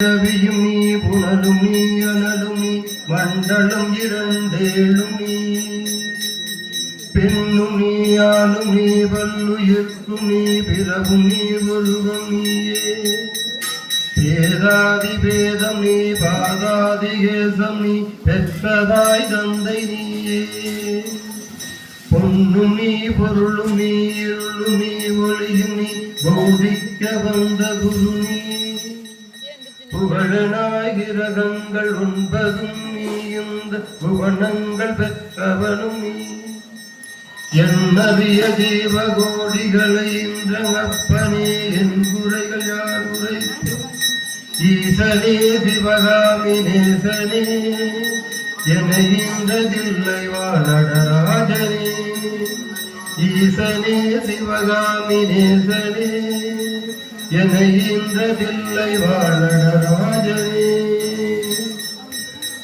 ரவியும் நீ புனலும் நீ அனலும் நீ மண்டலம் இரண்டேழும் நீ பெண்ணும் நீ ஆளும் நீ வல்லுயிர்க்கும் நீ பிறவும் நீ ஒருவம் நீயே பேதாதி பேதம் நீ பாதாதி கேசம் நீ பெற்றதாய் தந்தை நீயே பொன்னும் நீ பொருளும் நீ இருளும் நீ ஒளியும் நீ பௌதிக்க வந்த குரு நீ புகழனாய் கிரகங்கள் ஒன்பதும் நீ இந்த புவனங்கள் பெற்றவனும் நீ என்னறிய ஜீவகோடிகளை இன்ற அப்பனே என் குறைகள் யார் உரைத்து ஈசனே சிவகாமி நேசனே என இன்றதில்லை வாழடராஜனே ஈசனே சிவகாமி நேசனே என இன்றதில்லை வாழடராஜனே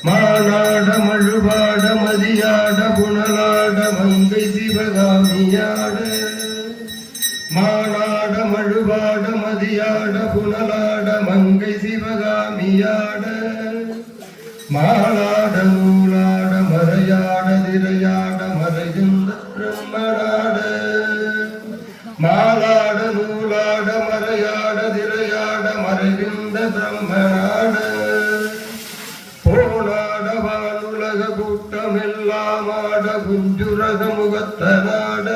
மாநாட மழுபாட மதியாட புனலாட மங்கை சிவகாமியாட மாநாட மழுபாட மதியாட புனலாட மங்கை சிவகாமியாட மாலாட நூலாட மறையாட திரையாட மறைகின்ற பிரம்மனாட மாலாட நூலாட மறையாட திரையாட மறைகின்ற பிரம்மனாட போனாட வானுலக கூட்டமெல்லாம் ஆட குஞ்சுரக முகத்தனாட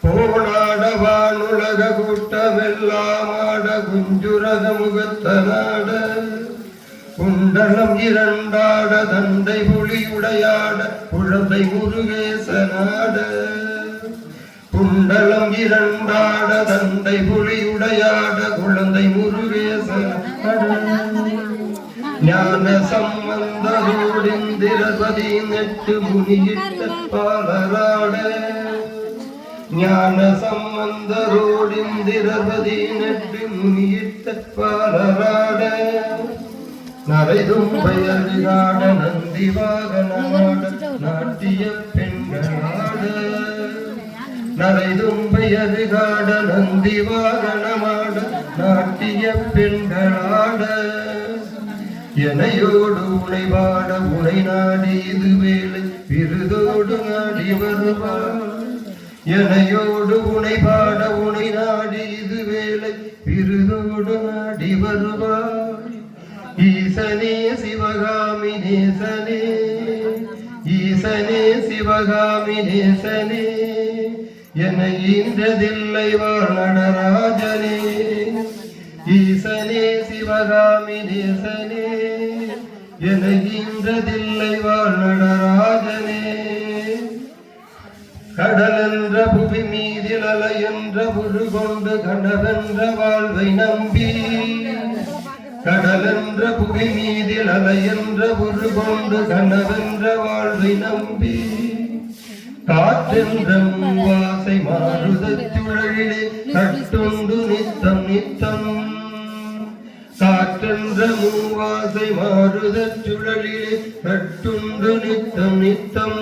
போனாட வானுலக கூட்டமெல்லாம் ஆட குஞ்சுரக முகத்தனாட குண்டலம் இரண்டாட தந்தை புலியுடையாட குழந்தை முருகேசனாட குண்டலம் இரண்டாட தந்தை புலியுடையாட குழந்தை முருகேசனாட ஞான சம்பந்தரோடிந்திரபதி நெட்டு முனியிட்ட பாலராட ஞான சம்பந்தரோடிந்திரபதி நெட்டு முனியிட்ட பாலராட நரைதும்பையறிகாட நந்தி வாகனமாட நாட்டிய பெண்களாட நரைதும்பையறிகாட நந்தி வாகனமாட நாட்டிய பெண்களாட எனையோடு உனை பாட உனை நாடி இது வேலை விருதோடு நாடி வருவாள் எனையோடு உனை பாட உனை நாடி இது வேலை விருதோடு நாடி வருவாள் ஈசனே சிவகாமி நேசனே ஈசனே சிவகாமி நேசனே என ஈன்றதில்லை வாழடராஜனே ஈசனே சிவகாமி நேசனே என ஈன்றதில்லை வாழடராஜனே கடலென்ற புவி மீதில் அலையென்ற புரு கொண்டு கனவென்ற வாழ்வை நம்பி கடலென்ற புவி மீதில் அலையென்ற புரு கொண்டு கனவென்ற வாழ்வை நம்பி காற்றென்ற மூவாசை மாறுதச் சுழலிலே கட்டுண்டு நித்தம் நித்தம் காற்றென்ற மூவாசை மாறுதச் சுழலிலே கட்டுண்டு நித்தம் நித்தம்